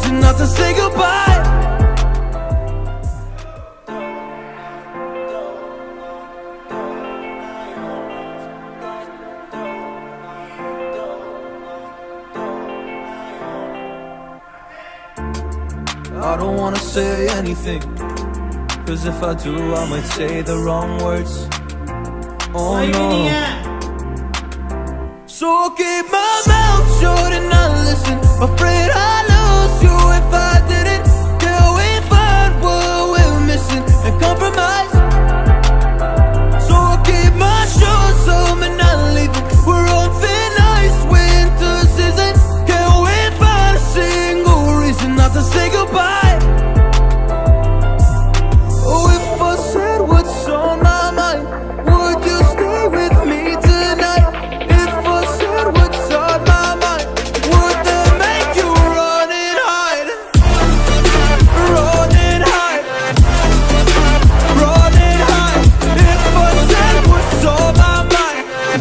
reason not to say goodbye. I don't wanna say anything, cause if I do I might say the wrong words. Oh no. So I'll keep my mouth shut and not listen. Afraid I'd lose you if I didn't. Till we find what we're missing and compromise. So I'll keep my shoes on and not leaving. We're on thin ice, winter season. Can't wait for a single reason not to say goodbye. Oh, if I said what's on my mind, would you stay with me tonight? If I said what's on my mind, would that make you run and hide? Run and hide. Run and hide. If I said what's on my mind,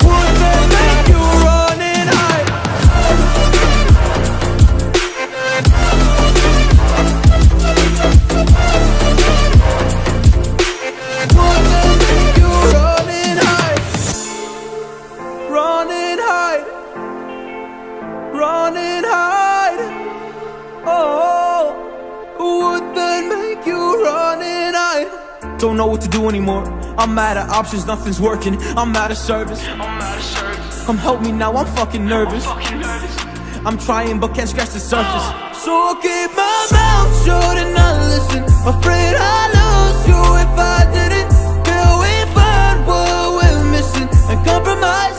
would that make you run and hide? Would that make you run and hide? Run and hide. Run and hide. Oh, would that make you run and hide? Don't know what to do anymore. I'm out of options, nothing's working. I'm out of service. Come help me now, I'm fucking nervous. I'm trying but can't scratch the surface. So I'll keep my mouth shut and not listen. Afraid I'd lose you if I didn't. Till we find what we're missing and compromise.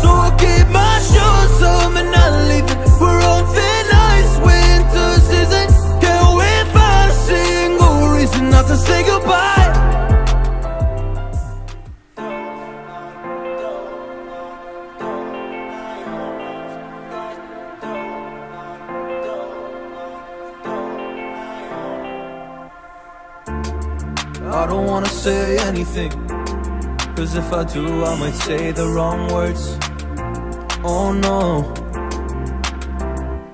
So I'll keep my shoes on and not leaving. We're on thin ice, winter season. Can't wait for a single reason not to say goodbye. I don't wanna say anything, cause if I do I might say the wrong words. Oh no.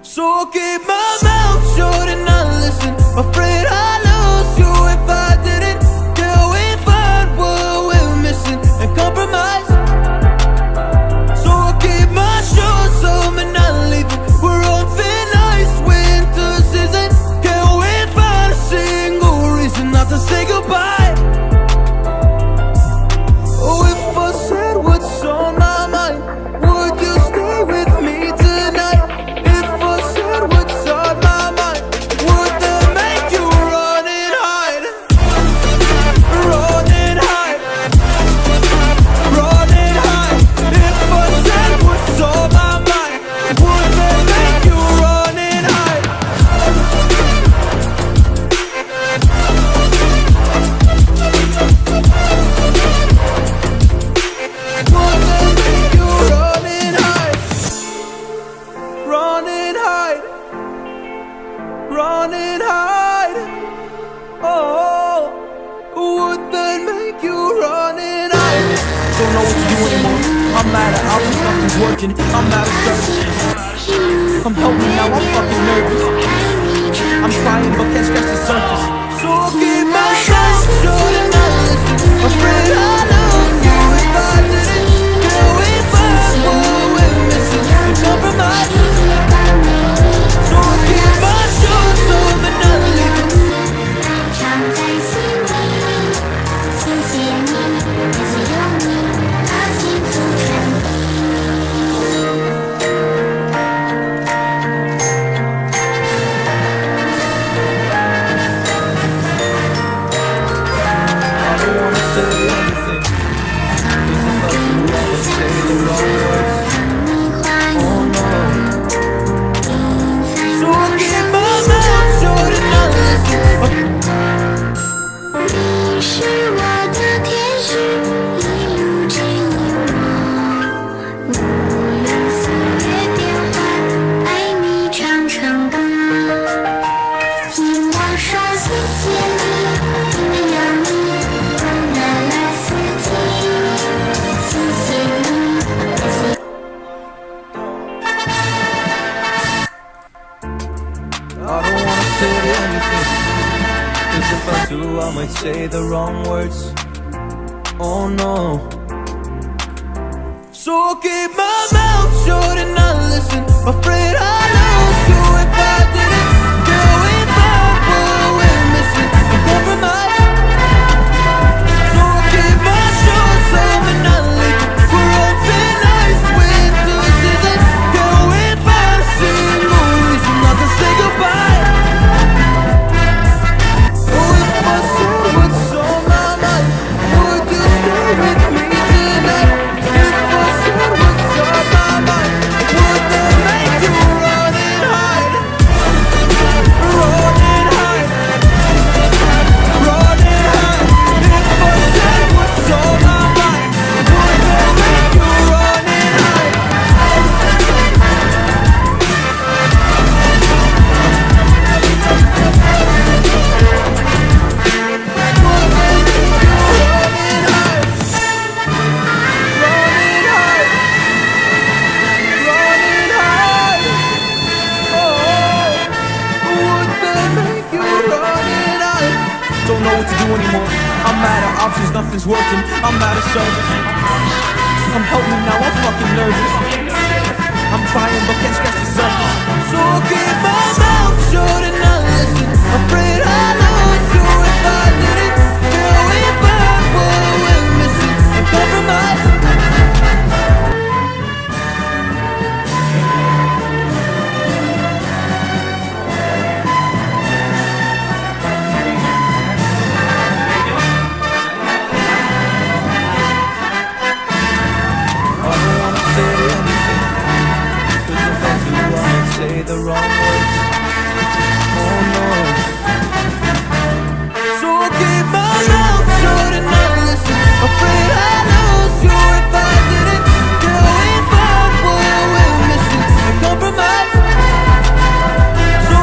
So I'll keep my mouth shut and not listen. Afraid I'd lose you if I didn't. Till we find what we're missing and compromise. So I'll keep my shoes on and not leaving. We're on thin ice, winter season. Can't wait for a single reason not to say goodbye. Oh, if I said what's on my mind, would you stay with me tonight? If I said what's on my mind, would that make you run and hide? Run and hide. Run and hide. If I said what's on my mind, would that make you run and hide? Would that make you run and hide? Run and hide. Run and hide. Oh, would that make you run and hide? Don't know what to do anymore. I'm out of options, nothing's working. I'm out of service. Come help me now, I'm fucking nervous. I'm trying but can't scratch the surface. So I'll keep my mouth shut and not listen. Afraid I'd lose you if I didn't. Till we find what we're missing and compromise. So I'll keep my shoes on and not leaving. 常在心里，谢谢你，也是有你，把幸福传递。I don't wanna say anything, I don't wanna say anything, 'cause if I do I might say the wrong words. Oh no. So I'll keep my mouth shut and not listen. Afraid I'll lose you if I didn't. Girl, if I fall, we're missing a compromise. So I'll keep my shoes on and not leaving. We're on thin ice, winter season. Girl, if I sing no reason not to say goodbye. Oh, if I say what's on my mind, would you stay with me tonight? If I said what's on my mind, would that make you run and hide? Run and hide, run and hide. If I said what's on my mind, would that make you run and hide? Don't know what to do anymore. I'm out of options, nothing's working. I'm out of service. Come help me now, I'm fucking nervous. I'm trying but can't scratch the surface. So I'll keep my mouth shut and not listen. Afraid I'll lose you if I didn't. Girl, if I fall, we're missing a compromise. I don't wanna say anything, 'cause if I do I might say the wrong words. Oh no. So I'll keep my mouth shut and not listen. Afraid I'll lose you if I didn't. Girl, if I fall, we're missing a compromise. So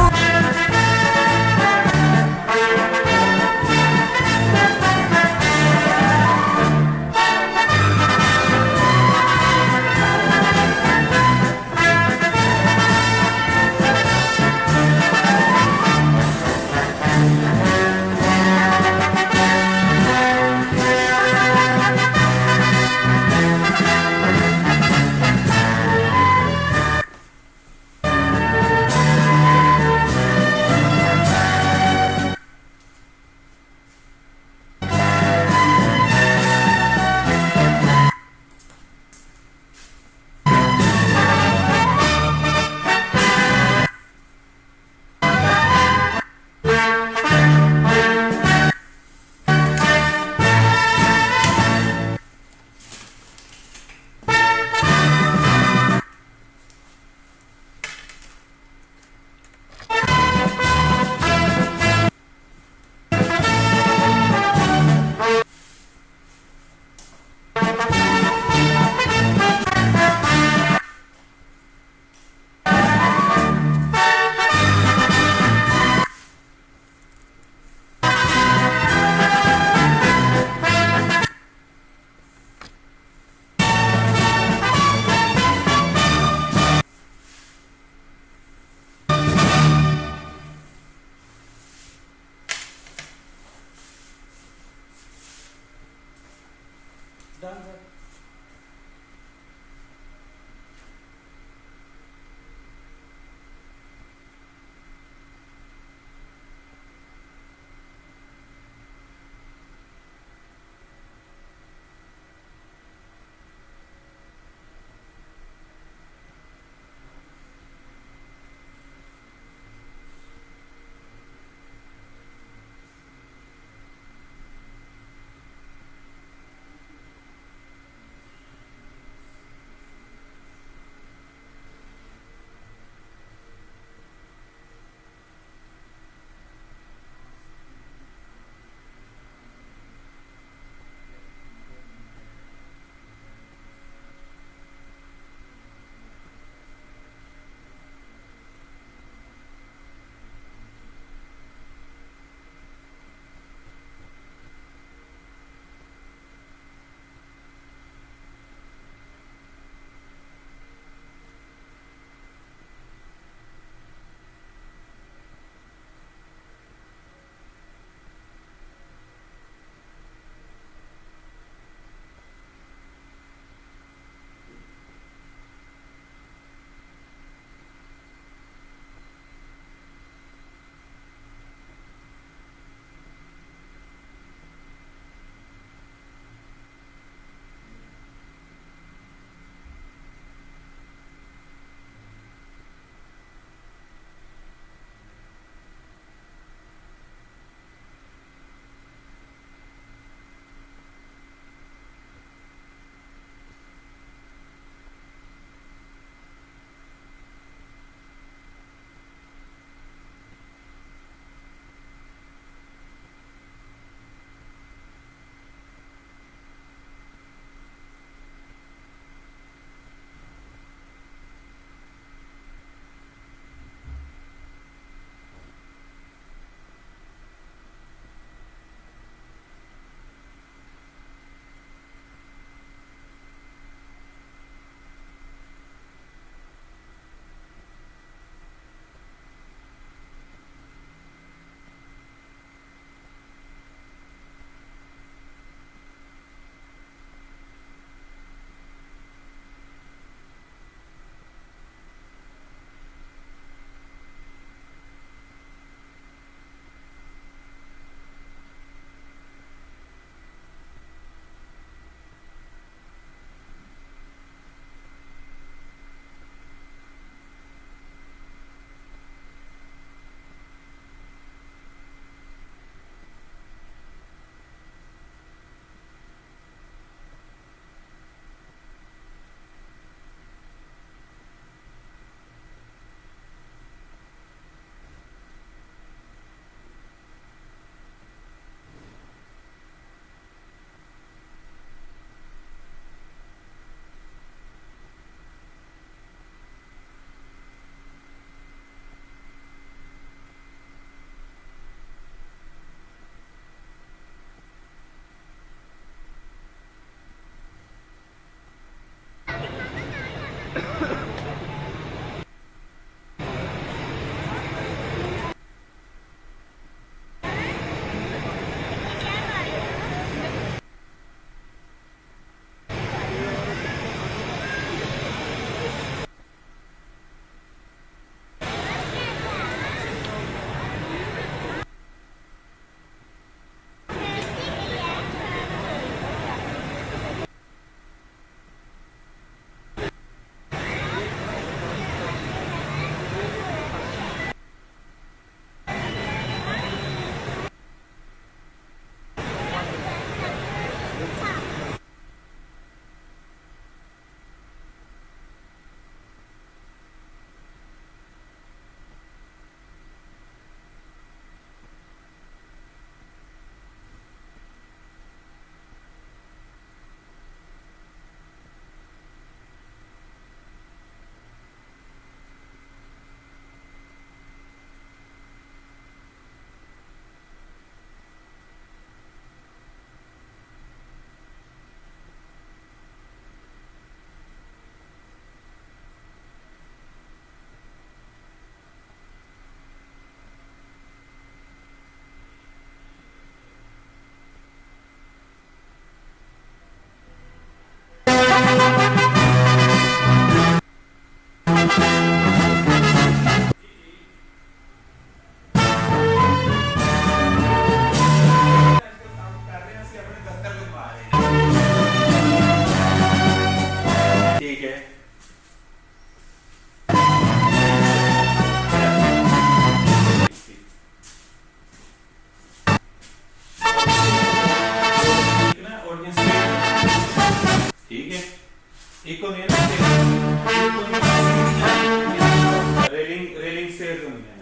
种里面的。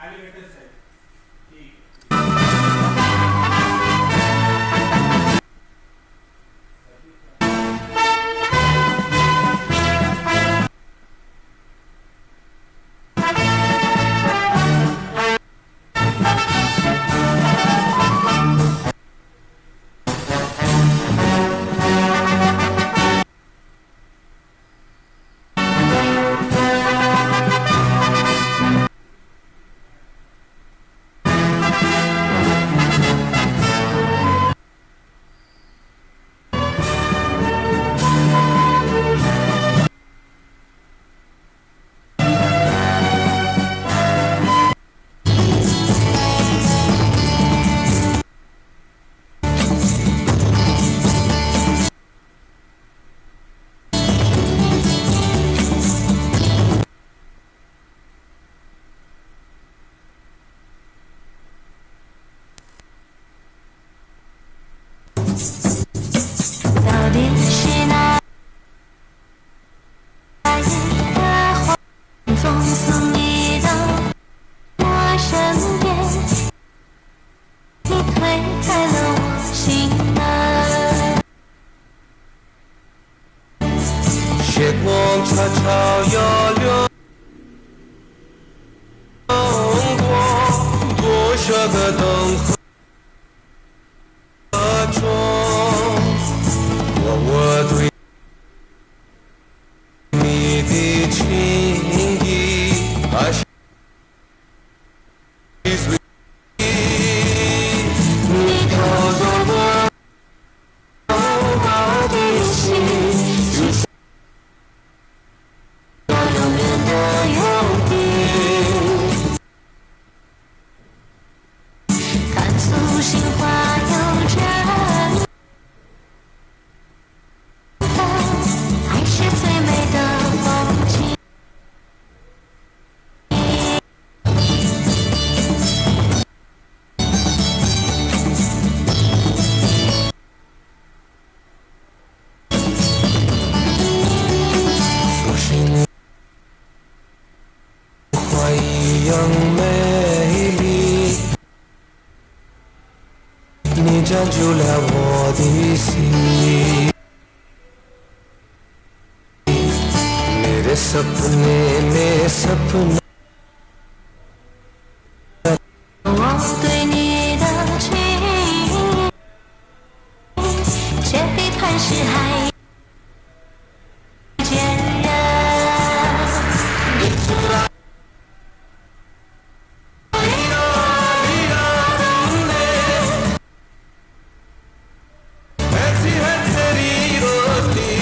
Elevator set，第一个。到底是哪一个风送你到我身边，你推开了我心门。月光悄悄摇流过多少个灯河中，我对你的情意还是随意，你偷走我的心，我永远的约定，看素心花又绽放，爱是最美的风景。复兴花一样美丽，你占据了我的心。मेरे सपने 我对你的情意，却比磐石还坚韧。ऐसी है तेरी दोस्ती,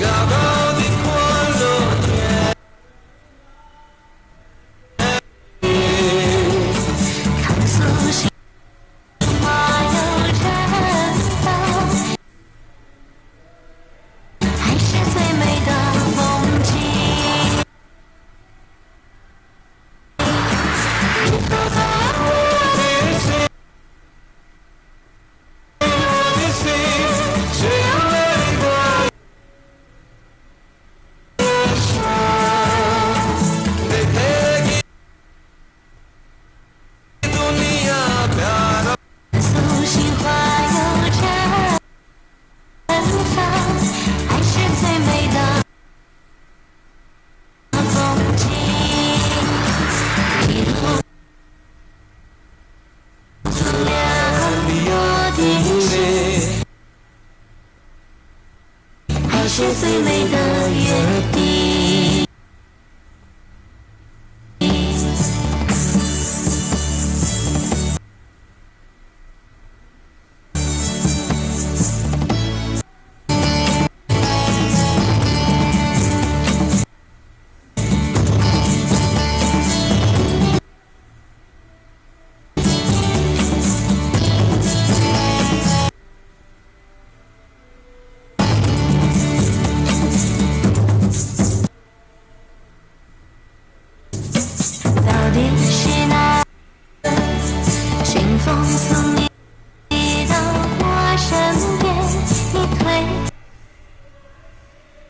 यादों di quando niente 看素心花又绽放，还是最美的风景。你偷走了我的心，我的心，只有泪光देखेगी दुनिया प्यारा 素心花又绽放，还是最美的风景。一路走了我的心，还是最美的约定。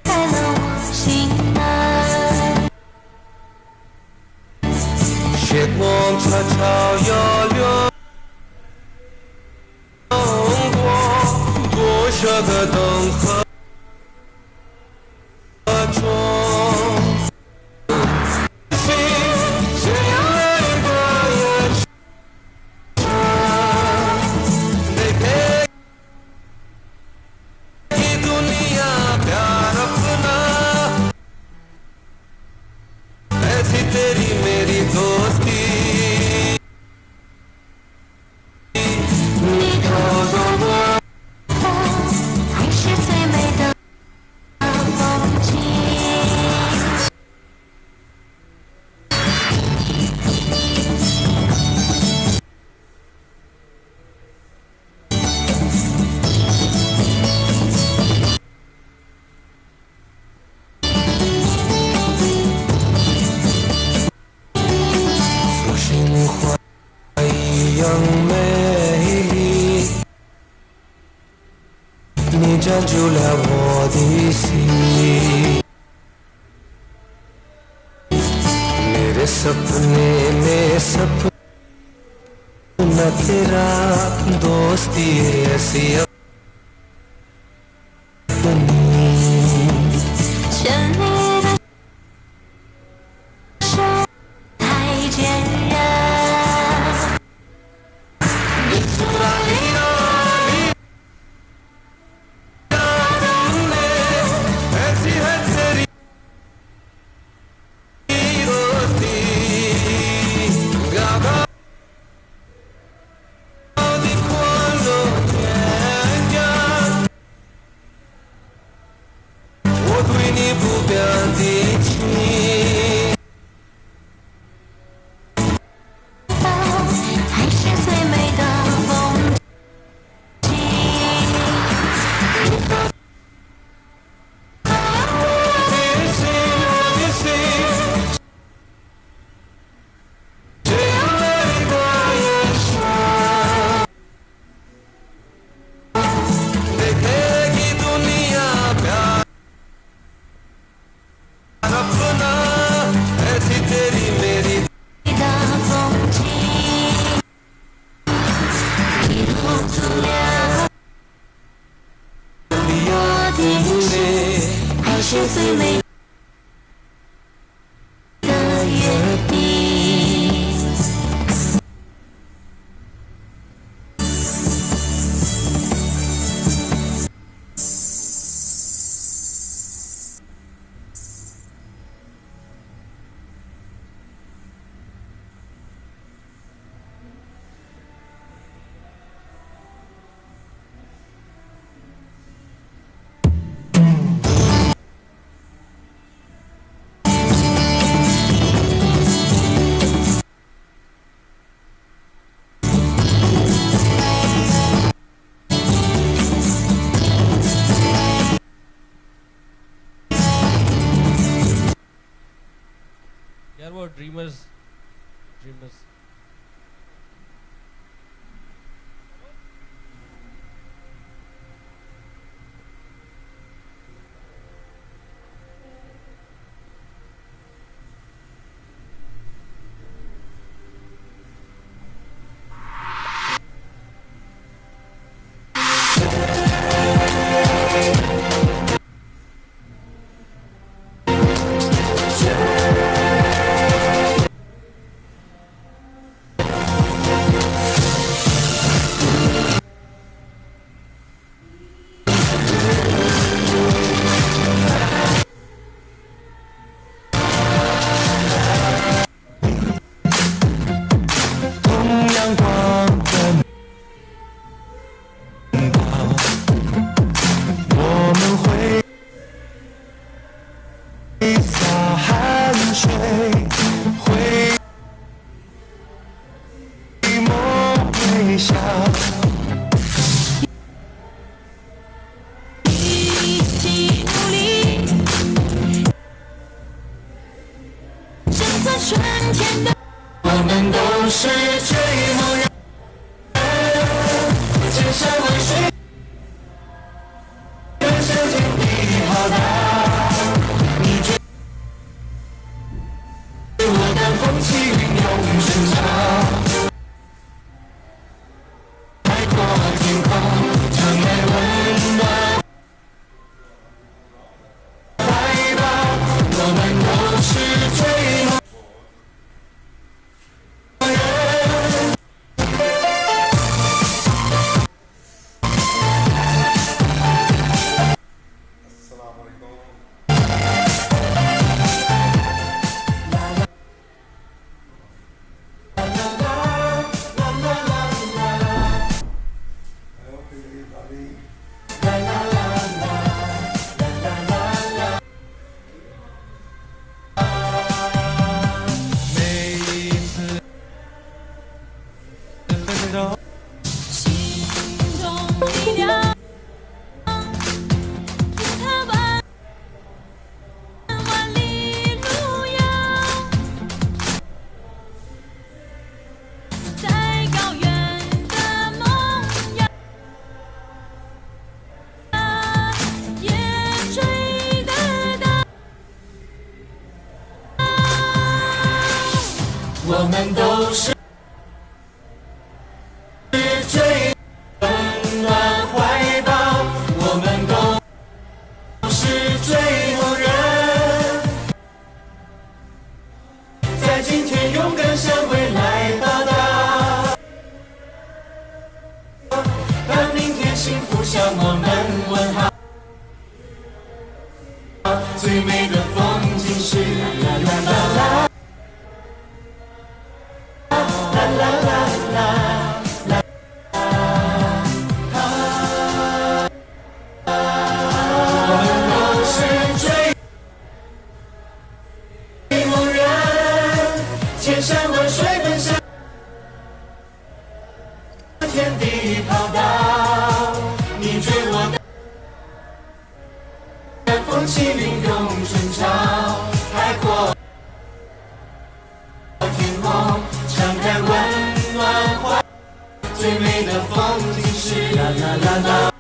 开了我心门。月光悄悄摇流过多少个灯和钟，这样的一个夜深देखे दुनिया प्यार अपना ऐसी तेरी मेरी दोस्ती 你告诉我，爱是最美的风景。素心花一样美丽，你占据了我的心。मेरे सपने में सपना तेरा दोस्ती ऐसी अपनी 牵你的手太坚韧，你从哪里来？ ऐसी है तेरी दोस्ती गागा di quando piangia我对你不变的情爱是最美的风景。这样的一个夜深 देखे कि दुनिया प्यार अपना ऐसी तेरी मेरी 的风景，你露出了我的心，爱是最美的约定。यार वो dreamers dreamers 顺潮，海阔天空，敞开温暖怀抱，我们都是追梦人。每一次奋斗，心中力量，让它万里路遥，在高原的梦呀，也追得到。我们都是追温暖怀抱，我们都是追梦人，在今天勇敢向未来报道，当明天幸福向我们问好，最美的风景是啦啦啦啦。千山万水奔向天地跑道，你追我赶，风起云涌春潮，海阔天空，敞开温暖怀，最美的风景是啦啦啦啦。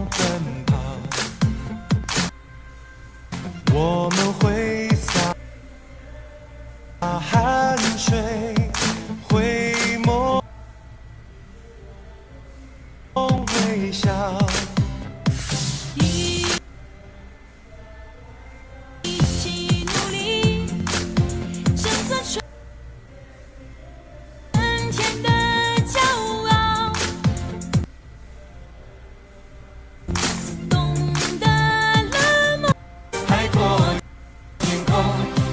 奔跑，我们挥洒汗水，回眸微笑。一起努力，生存出春天的骄傲，懂得了梦。海阔天空，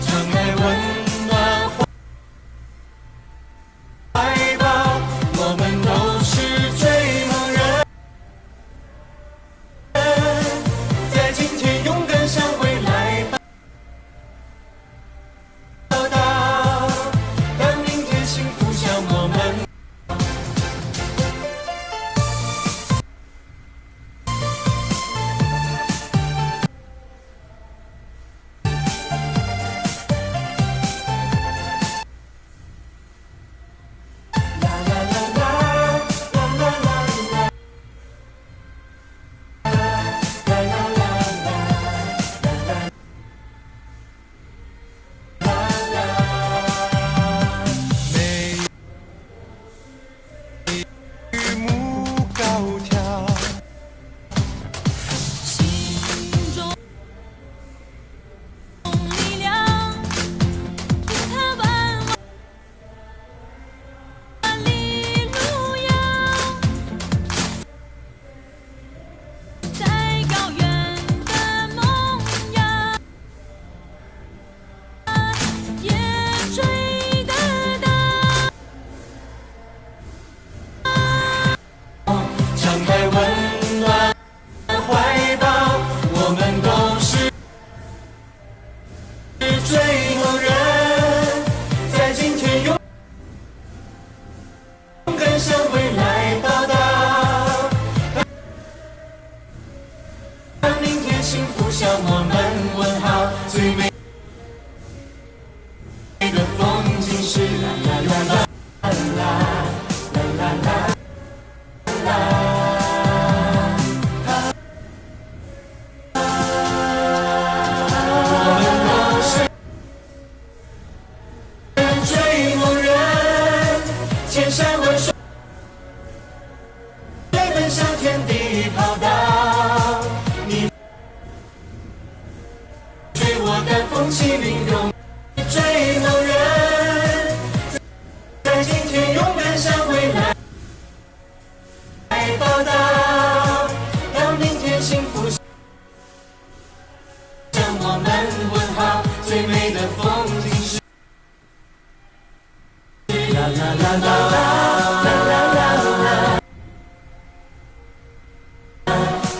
敞开温暖怀抱，我们都是追梦人，在今天勇敢向未来报道，当明天幸福向我们是啦啦啦啦啦啦啦啦。追梦人，千山万水，奔向天地浩荡。你追我赶风起云涌，追梦人，在今天勇敢向未来报答，让明天幸福向我们问好。最美的风景是。啦啦啦啦啦啦啦啦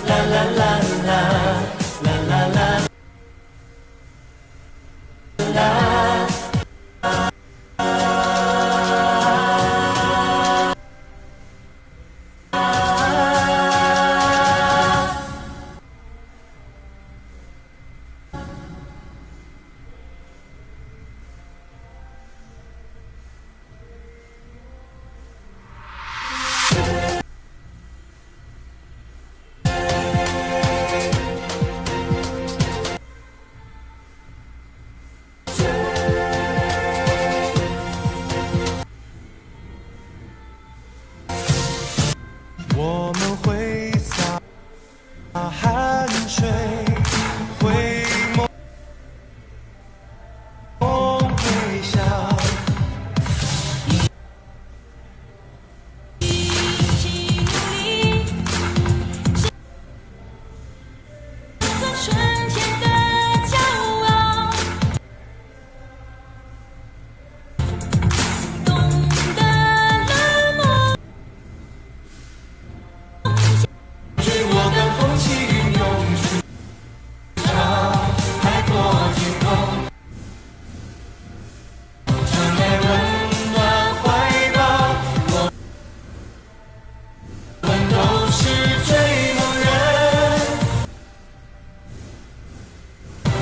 啦啦啦啦我们会洒汗水，会梦会笑。一起努力，生存春天的骄傲，懂得了梦。追我赶风起云涌，去朝海阔天空，敞开温暖怀抱。我们都是追梦人，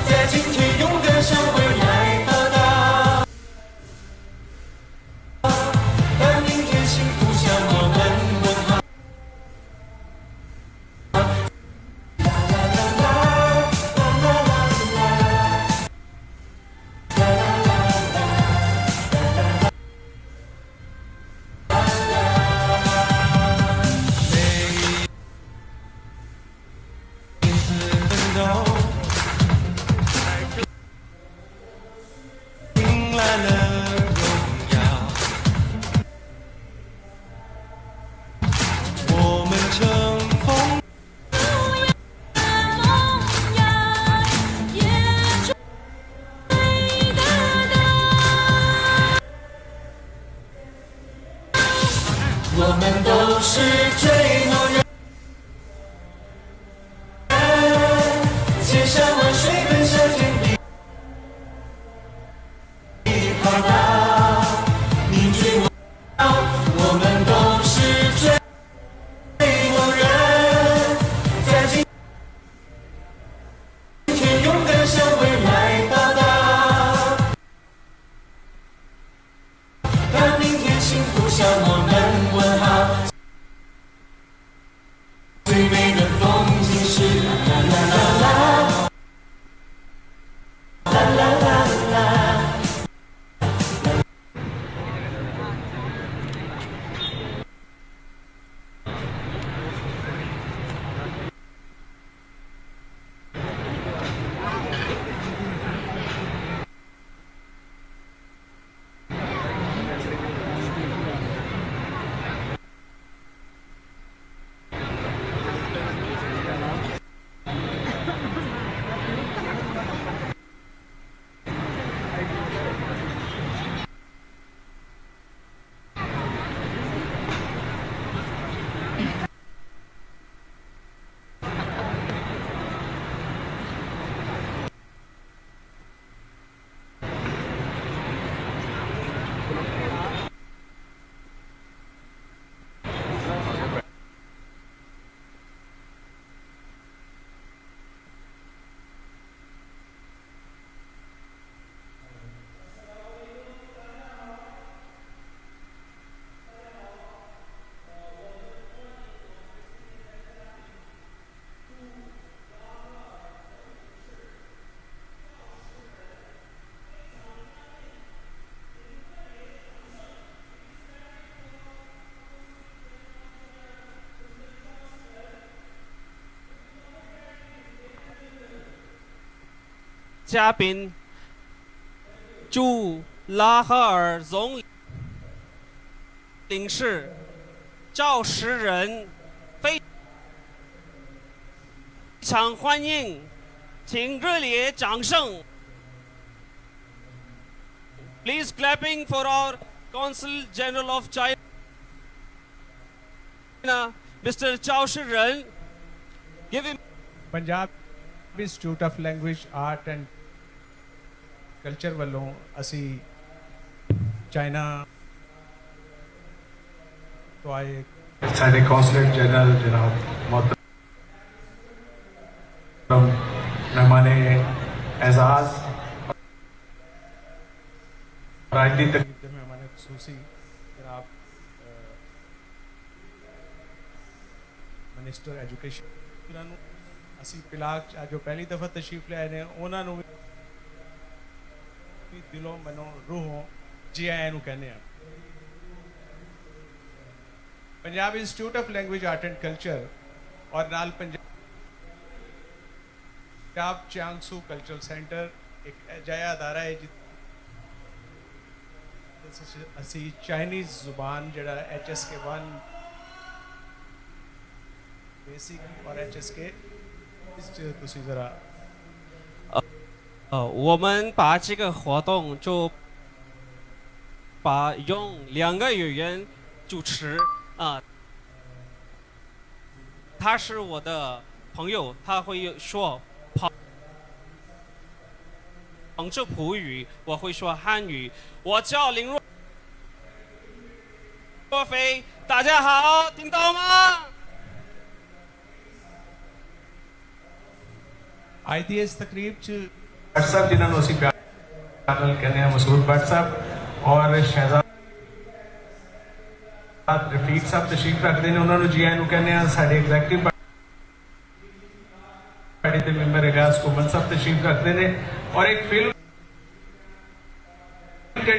在今天勇敢向未来报答，让明天幸福向我们问好。每一次奋斗，迎来了荣耀。我们乘风梦呀，也追得到。我们都是追梦人，千山万水奔向天地浩大。你追我跑，我们都是追梦人，在今天勇敢向未来报答，让明天幸福向我们问好。嘉宾，祝拉赫尔总领事赵时仁非常欢迎，请热烈掌声。Please clapping for our Consul General of China, Mr. Zhao Shiren. Give him. Punjab institute of language art and culture ਵੱਲੋਂ ਅਸੀਂ ਚਾਈਨਾ ਤੋਂ ਆਏ ਸਾਡੇ ਕੌਂਸਲੇਟ ਜਨਰਲ ਜਨਾਬ मोहतरम मेहमान एजाज आज की तकरीब के मेहमान खसूसी जनाब मिनिस्टर एजुकेशन उन्होंने ਅਸੀਂ ਪਿਲਾਕ ਜੋ ਪਹਿਲੀ ਦਫਾ ਤਸ਼ਰੀਫ ਲਿਆਏ ਨੇ ਉਹਨਾਂ ਨੂੰ ਵੀ ਦਿਲੋਂ ਮਨੋਂ ਰੂਹੋਂ ਜੀ ਆਇਆਂ ਨੂੰ ਕਹਿੰਦੇ ਆ Punjab institute of language art and culture ਔਰ ਨਾਲ ਪੰਜਾਬ ਚਾਂਗਸੂ ਕਲਚਰਲ ਸੈਂਟਰ ਇੱਕ ਅਜਿਹਾ ਅਦਾਰਾ ਹੈ ਜਿੱਥੇ ਅਸੀਂ ਚਾਈਨੀਜ਼ ਜ਼ੁਬਾਨ ਜਿਹੜਾ HSK1 बेसिक और HSK我们把这个活动就把用2个语言主持啊，他是我的朋友，他会说杭州普语，我会说汉语。我叫林若飞，大家好，听到吗？ਅੱਜ ਦੀ ਇਸ ਤਕਰੀਬ 'ਚ WhatsApp जिन्होंने उसी प्यार कहने हैं मसूद भट्ट साहब और शहजाद रफीक साहब तशरीफ रखते हैं उन्होंने जी आए कहने हैं साढ़े एग्जैक्टिव पार्टी के मैंबर एगाज कुमन साहब तशरीफ रखते हैं और एक फिल्म जी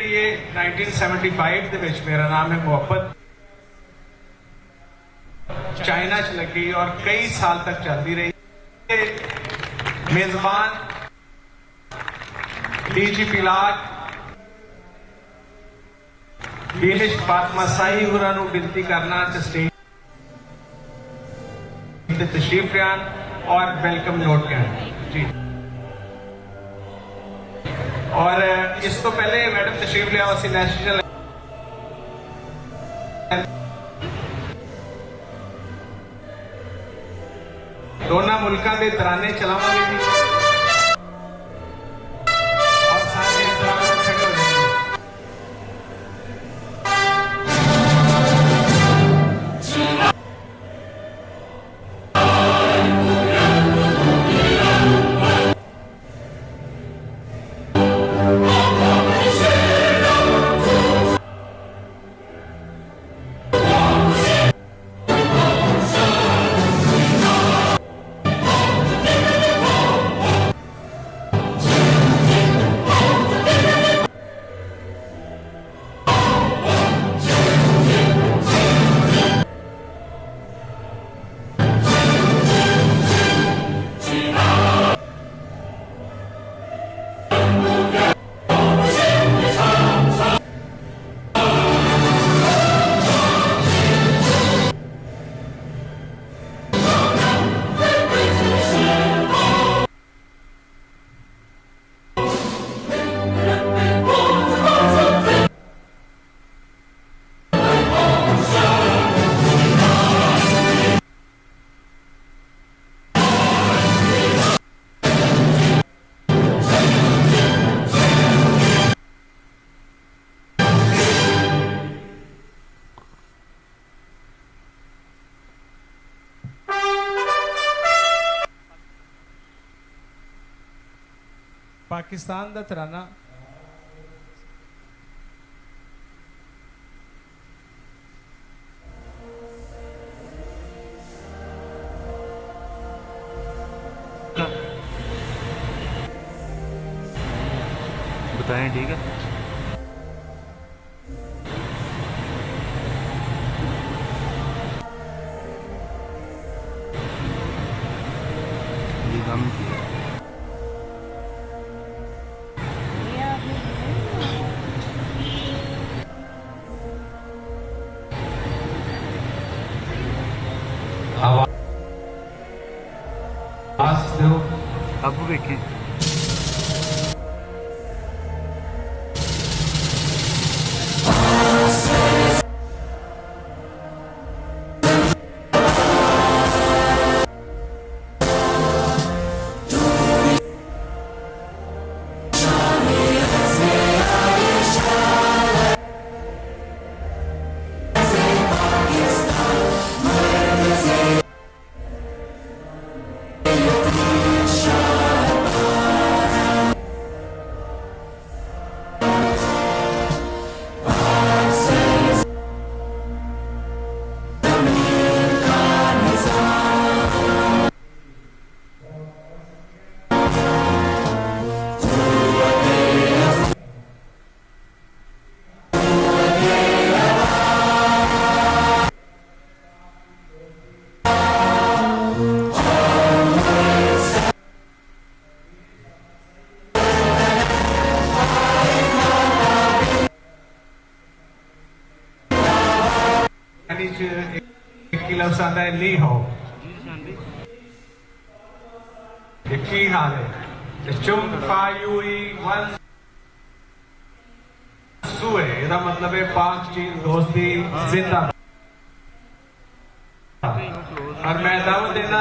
1975 ਦੇ ਵਿੱਚ मेरा नाम है मोहब्बत चाइना च लगी और कई साल तक चलती रही मेजबान डीजी पिलाक दिनेश फातिमा साही होरां नूं विनती करना स्टेज ते तशरीफ लियान और वेलकम नोट कहना जी और इस तो पहले मैडम तशरीफ लिया असीं नेशनल दोनों मुल्कों के तराने चलावांगे जी और सारे तराने खड़े हो जाएंगे पाकिस्तान का तराना बताएं ठीक है ये काम किया अब देखें एक ही लफ्ज आता है ली हो एक ही हाल है चुम फायुई वन सुए ਇਹਦਾ मतलब है पाक चीज दोस्ती जिंदा और मैं दावत देना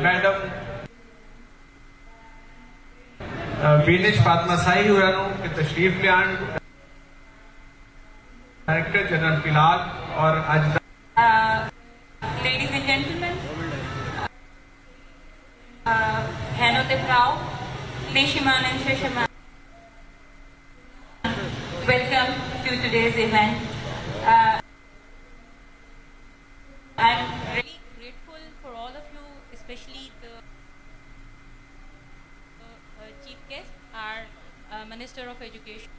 मैडम विनेश फातिमा साही होਰਾਂ ਨੂੰ कि तशरीफ लियाण डायरेक्टर जनरल पिलाक और आज Ladies and gentlemen, Herren und Frau, Lishiman and Shishiman, welcome to today's event. I'm really grateful for all of you, especially the chief guest, our Minister of Education.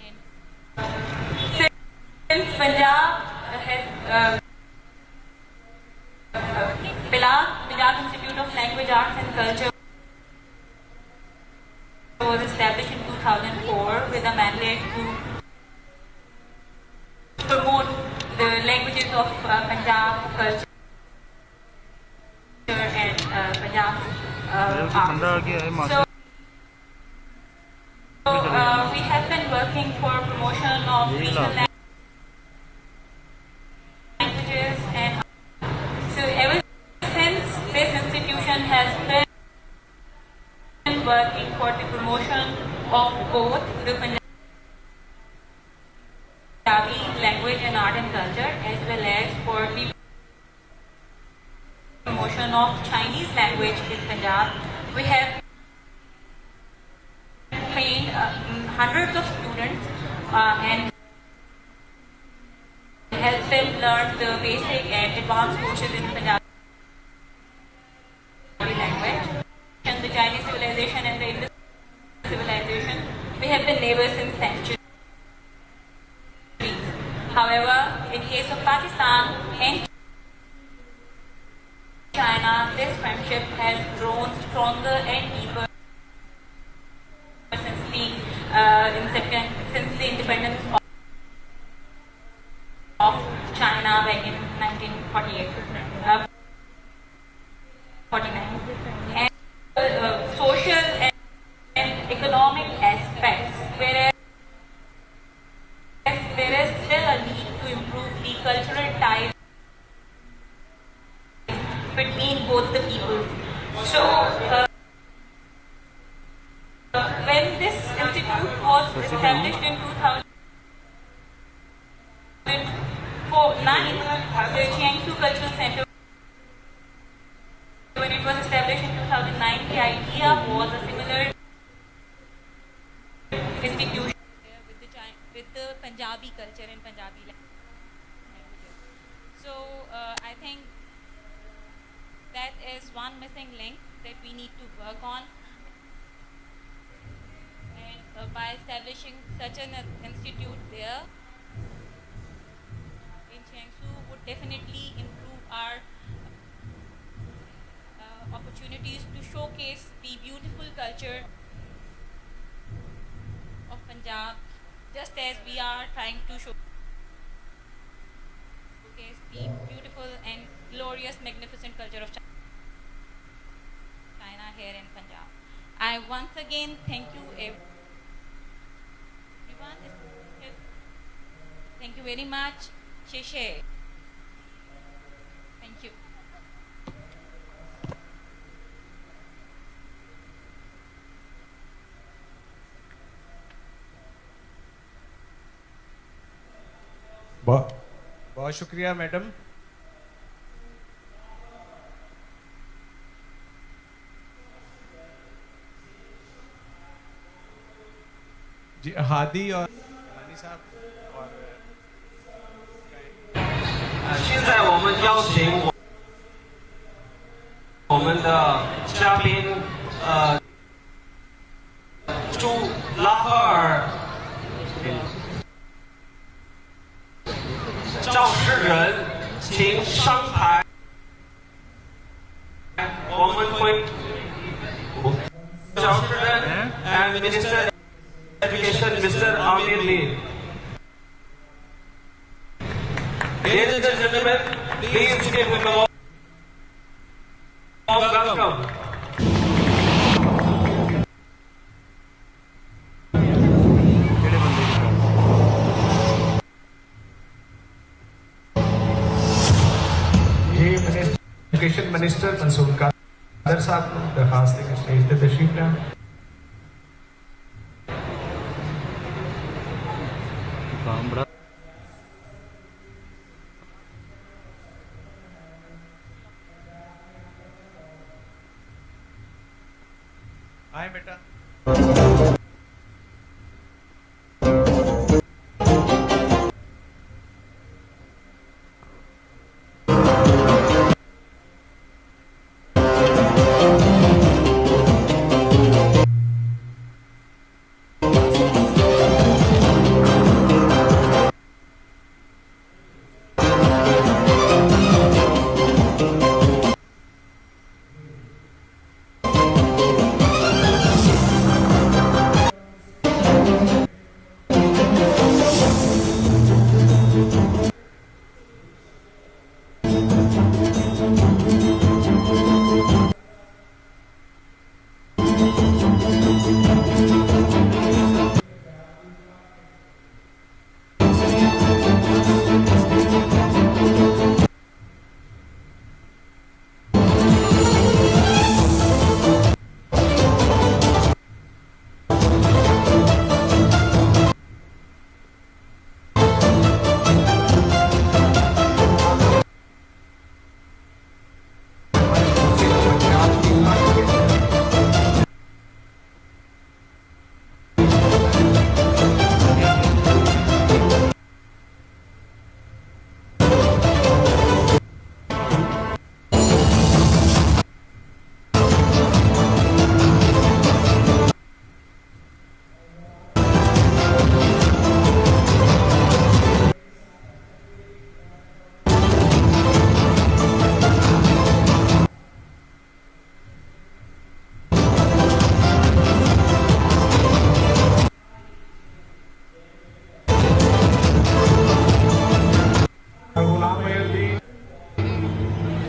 And since Punjab has Pilac Institute of Language, Arts and Culture was established in 2004 with a mandate to promote the languages of Punjab culture and Punjab arts. So we have been working for promotion of regional languages, and so ever since this institution has been working for the promotion of both the Punjabi language and art and culture, as well as for the promotion of Chinese language in Punjab. We have trained hundreds of students and helped them learn the basic and advanced courses in Punjabi language. And the Chinese civilization and the Indus civilization, we have been neighbors since centuries. However, in case of Pakistan and China, this friendship has grown stronger and deeper since the independence of China back in 1948, 49, and social and economic aspects, whereas there is still a need to improve the cultural ties between both the people. So, when this institute was established in 2009, the Jiangsu Cultural Center, when it was established in 2009, the idea was a similar institution with the Punjabi culture and Punjabi languages. So I think that is one missing link that we need to work on. And by establishing such an institute there in Jiangsu would definitely improve our opportunities to showcase the beautiful culture of Punjab, just as we are trying to showcase the beautiful and glorious, magnificent culture of China. here in Punjab. I once again thank you everyone. Thank you very much. Sheshe. Thank you. बहुत शुक्रिया madam. जी हादी और रानी साहब और 现在我们邀请我们的嘉宾，朱拉赫尔赵诗人，请上台。我们会赵诗人 and Minister Education Mr. Amir Lee. Ladies and gentlemen, please give him a warm welcome. Education minister Mansoor Qadir साहब को दरखास्त है कि स्टेज पे तशरीफ लाएं। काम बड़ा आए बेटा।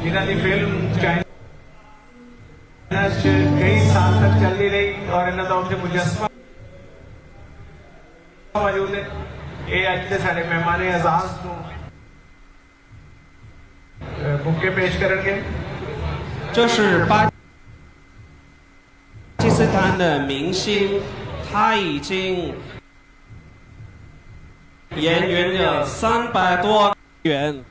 जिन्हों की फिल्म चाइना कई साल तक चलती रही और इन्हों का उत्थे मुजस्मा मौजूद है। ये अज के साडे मेहमान एजाज को बुके पेश करेंगे। 这是巴基斯坦的明星，他已经演员了300多元。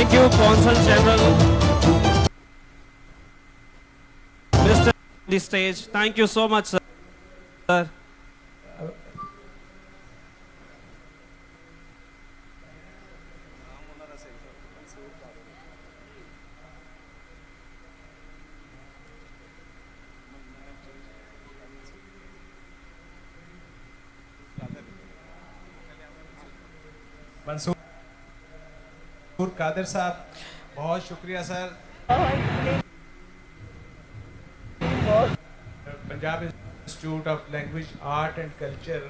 Thank you, Consul General, Mr. The stage. Thank you so much, sir. Mansoor Qadir साहब, बहुत शुक्रिया sir. Punjab institute of language art and culture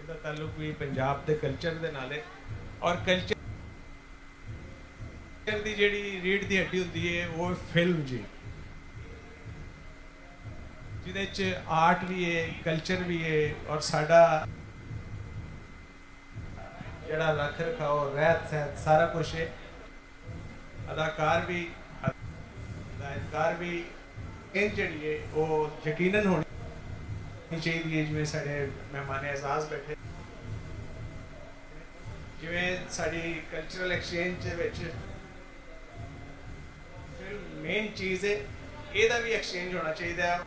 ਇਹਦਾ ਤਾਲੁਕ ਵੀ ਪੰਜਾਬ ਦੇ ਕਲਚਰ ਦੇ ਨਾਲ ਹੈ ਔਰ ਕਲਚਰ ਦੀ ਜਿਹੜੀ ਰੀੜ ਦੀ ਹੱਡੀ ਹੁੰਦੀ ਹੈ ਉਹ ਫਿਲਮ ਜੀ, ਜਿਹਦੇ ਚ ਆਰਟ ਵੀ ਹੈ, ਕਲਚਰ ਵੀ ਹੈ ਔਰ ਸਾਡਾ ਜਿਹੜਾ ਰੱਖ ਰਖਾਓ, ਰਹਿਤ ਸਹਿਤ ਸਾਰਾ ਕੁਝ ਹੈ। ਅਦਾਕਾਰ ਵੀ, ਹਦਾਇਤਕਾਰ ਵੀ ਇਹ ਜਿਹੜੀ ਹੈ ਉਹ ਯਕੀਨਨ ਹੋਣੀ ਚਾਹੀਦੀ ਹੈ। ਜਿਵੇਂ ਸਾਡੇ ਮਹਿਮਾਨ ਐਜ਼ਾਜ਼ ਬੈਠੇ, ਜਿਵੇਂ ਸਾਡੀ ਕਲਚਰਲ ਐਕਸਚੇਂਜ ਦੇ ਵਿੱਚ ਫਿਲਮ ਮੇਨ ਚੀਜ਼ ਹੈ, ਇਹਦਾ ਵੀ ਐਕਸਚੇਂਜ ਹੋਣਾ ਚਾਹੀਦਾ ਹੈ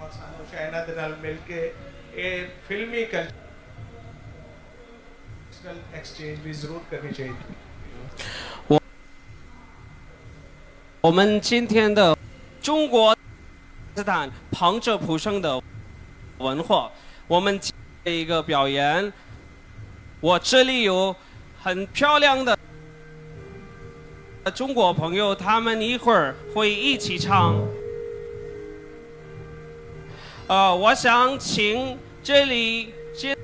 ਔਰ ਸਾਨੂੰ ਚਾਈਨਾ ਦੇ ਨਾਲ ਮਿਲ ਕੇ ਇਹ ਫਿਲਮੀ ਕਲਚਰਲ ਐਕਸਚੇਂਜ ਵੀ ਜ਼ਰੂਰ ਕਰਨੀ ਚਾਹੀਦੀ ਹੈ।我们今天的中国斯坦庞浙普生的文化，我们的一个表演，我这里有很漂亮的中国朋友，他们一会儿会一起唱。我想请这里现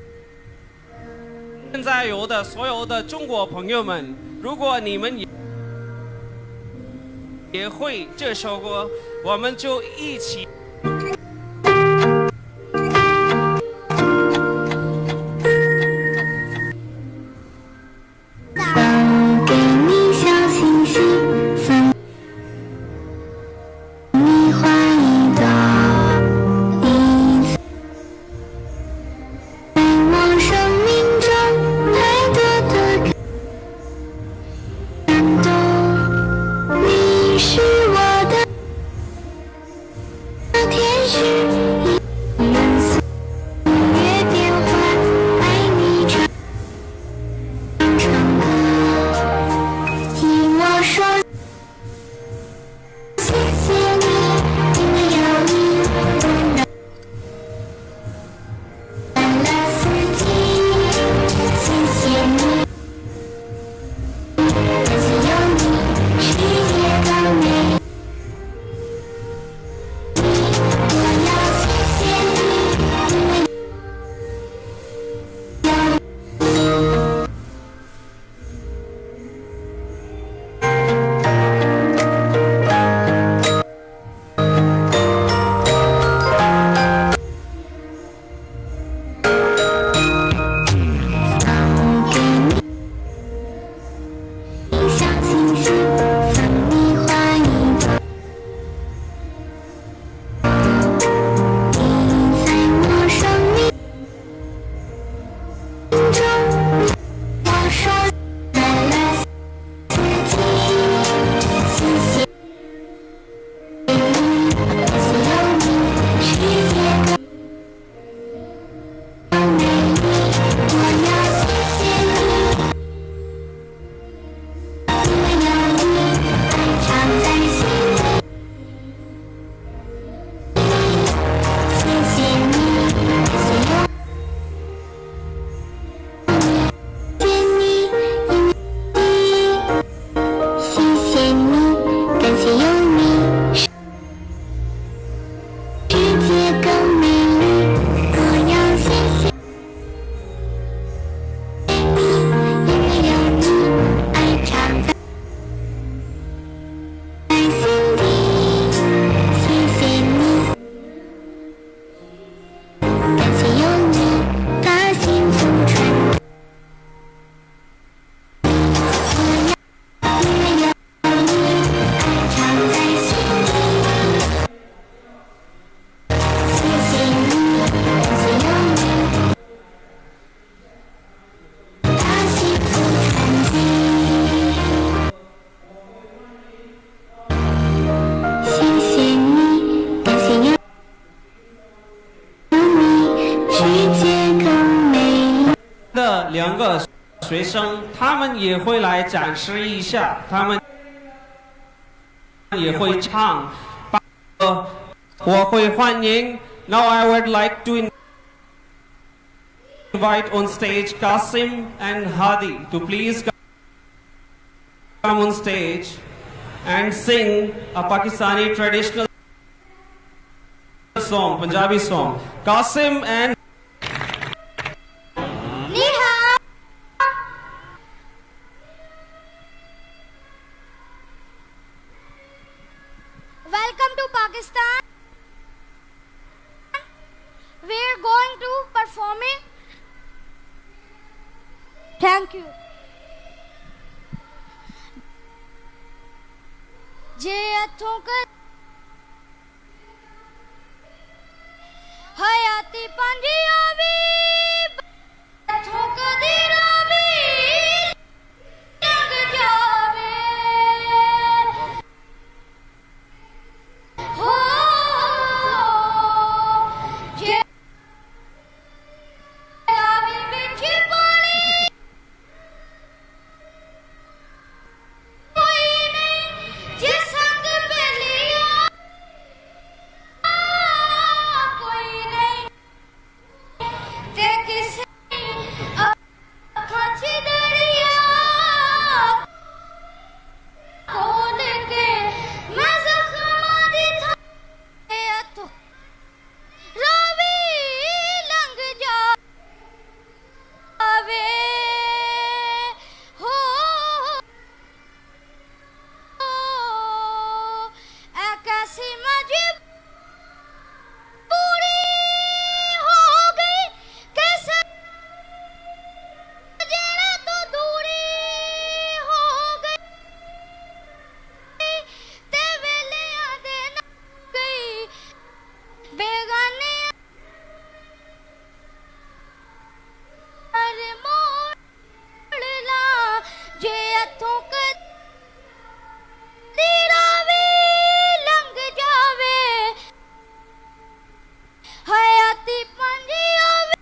在有的所有的中国朋友们，如果你们也会这首歌，我们就一起。送给你小星星，送你花一朵，你在我生命中太多的感动，你是我的2个学生，他们也会来展示一下，他们也会唱。我会欢迎。Now I would like to invite on stage Qasim and Hadi to please come on stage and sing a Pakistani traditional song, Punjabi song. Qasim and Welcome to Pakistan. We are going to performing. Thank you. जे अथों का हयाती पंजाबी अथों का दिरावी लग जावे हो जे आवी बिच पानी कोई नहीं जे संग पहलिया कोई नहीं ते किसी अखां च दरिया खोल के मैं जख्मां दी थां हथों रावी लंघ जावे हो ऐ कैसी मजबूरी हो गई कैसे जरा तो दूरी हो गई ते वेलियां दे ना गई बेगाने अरे मोड़ ला जे हथों तेरा वे लंघ जावे हयाती पंजाबी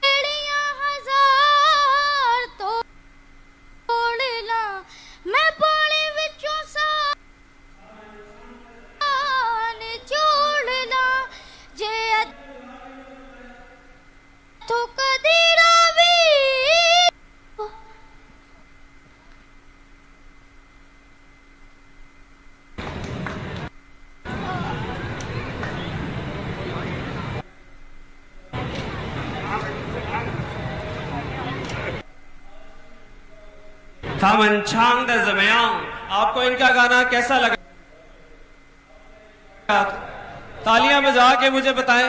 बेड़ियां हजार तोड़ ला मैं पानी विचों सान छोड़ ला जे हथों कदी Ravi Taman Chang de Zamyang, आपको इनका गाना कैसा लगा? तालियां बजा के मुझे बताएं।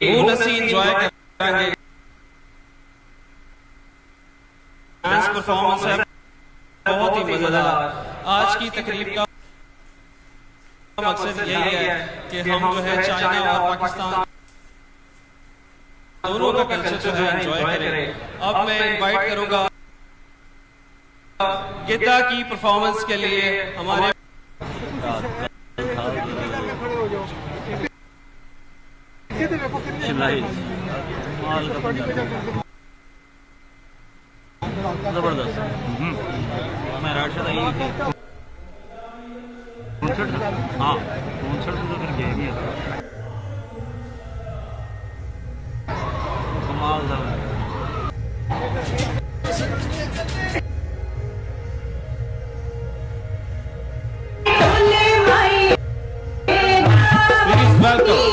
वो नसी एंजॉय करेंगे। डांस परफॉर्मेंस है बहुत ही मजेदार। आज की तकरीब का मकसद यही है कि हम जो है चाइना और पाकिस्तान दोनों का कल्चर जो है एंजॉय करें। अब मैं इनवाइट करूंगा गिद्दा की परफॉर्मेंस के लिए हमारे जबरदस्त मैं राशद आई हाँ 59 तो फिर गेम ही है कमाल था Please welcome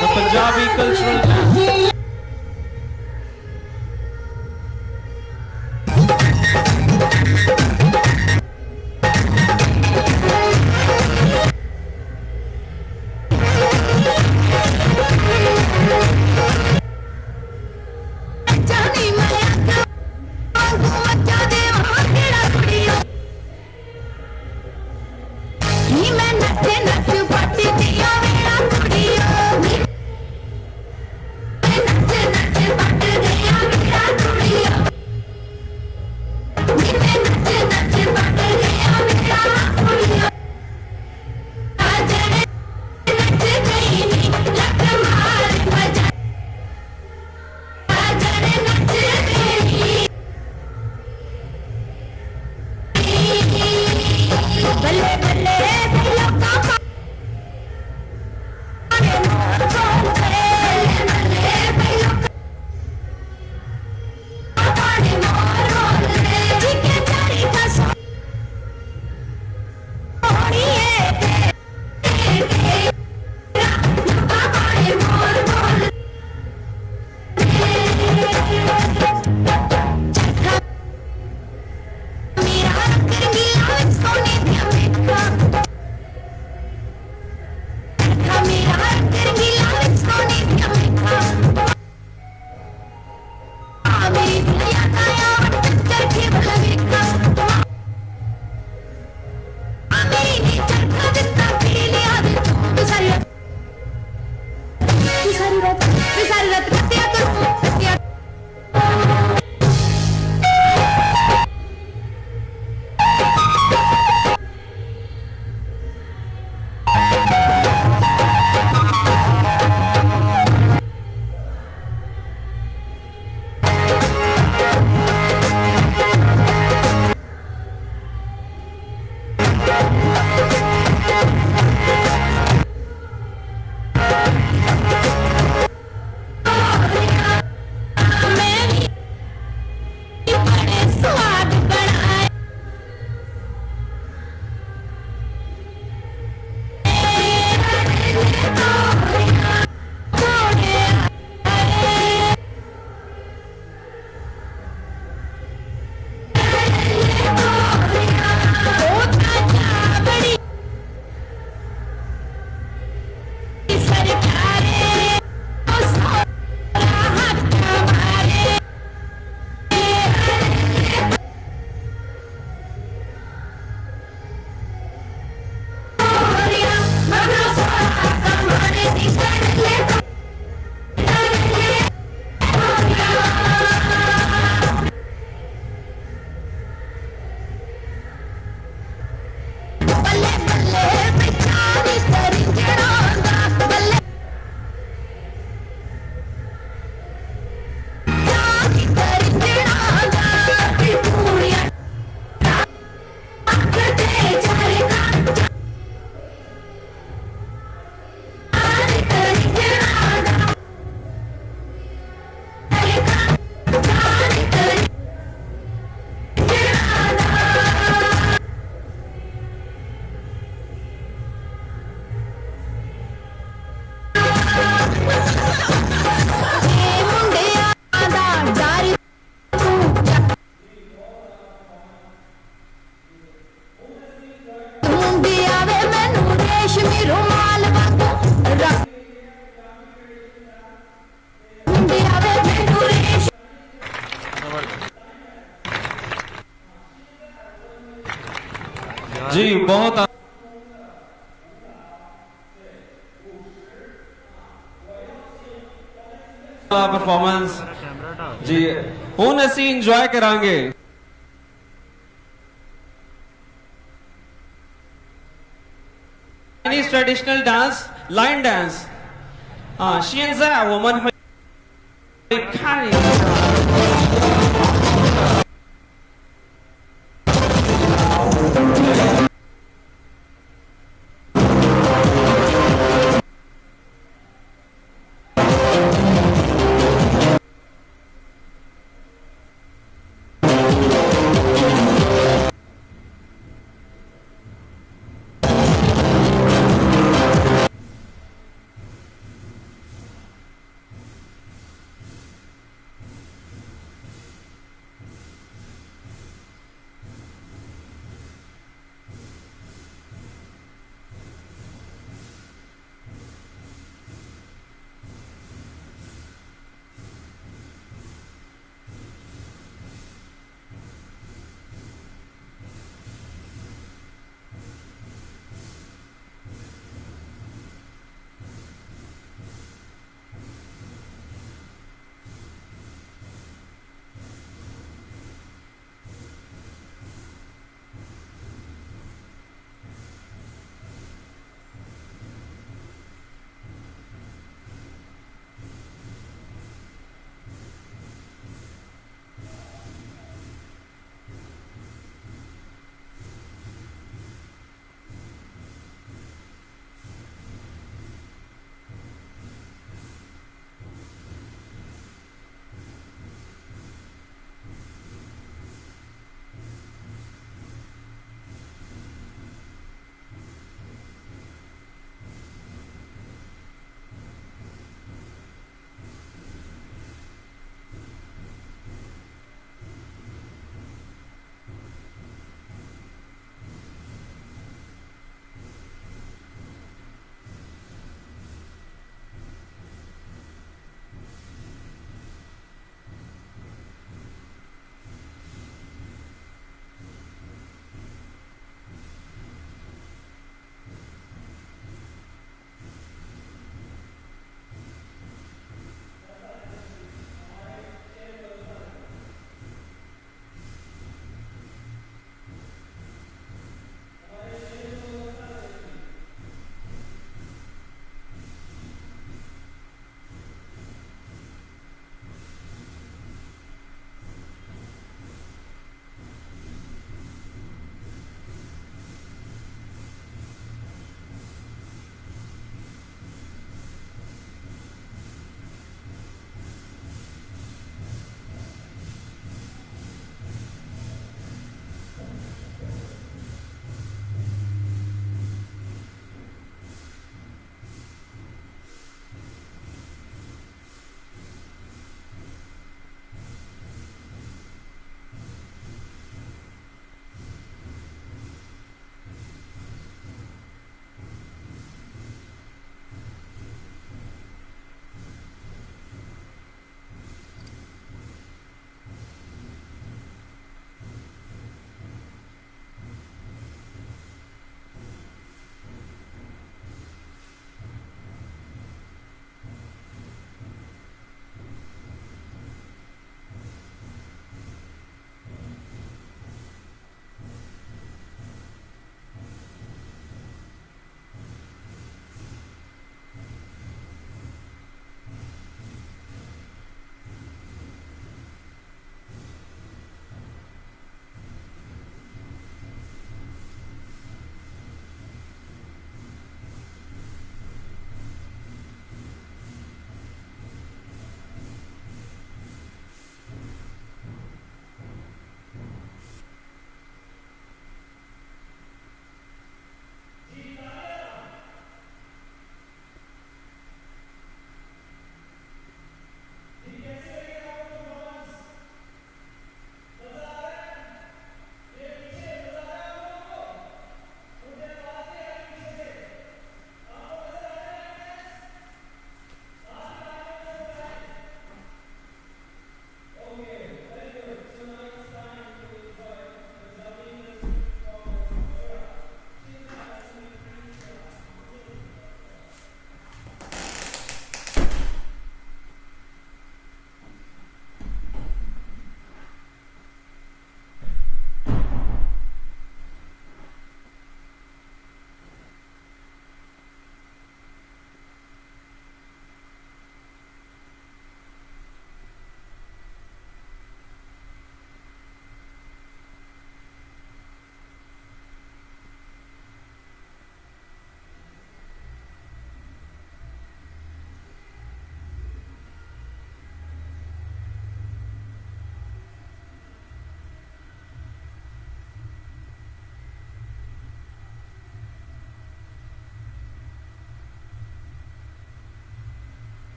the Punjabi cultural dance. बल्ले बल्ले भैया का पाने मोर बोल गए बल्ले भैया का पाने मोर बोल गए जिके चारी का सोनी है पाने मोर बोल मेरा कर गिला सोने दिया मेरा मेरा कर गिला सोने दिया मेरा मेरी दुनिया का यार टक्कर के भलवेका मेरी नेचर का दिखता पीले आदि तू सारी रात कत्तिया करूं कत्तिया मैंने बड़े स्वाद बनाए बड़ी सरकारे हाथ मारे बल्ले बल्ले बेचारी करी जड़ांगा बल्ले चारी करी जड़ांगा पूरिया करते जाएगा चारी करी जड़ांगा चारी करी मुंडे आदा जारी तू मुंडे आवे मैनू रेशमी रुमाल वांगू रख मुंडे आवे मैनू रेशमी जी बहुत परफॉर्मेंस जी ਹੁਣ ਅਸੀਂ ਇੰਜੋਏ ਕਰਾਂਗੇ Chinese traditional dance line dance 现在我们会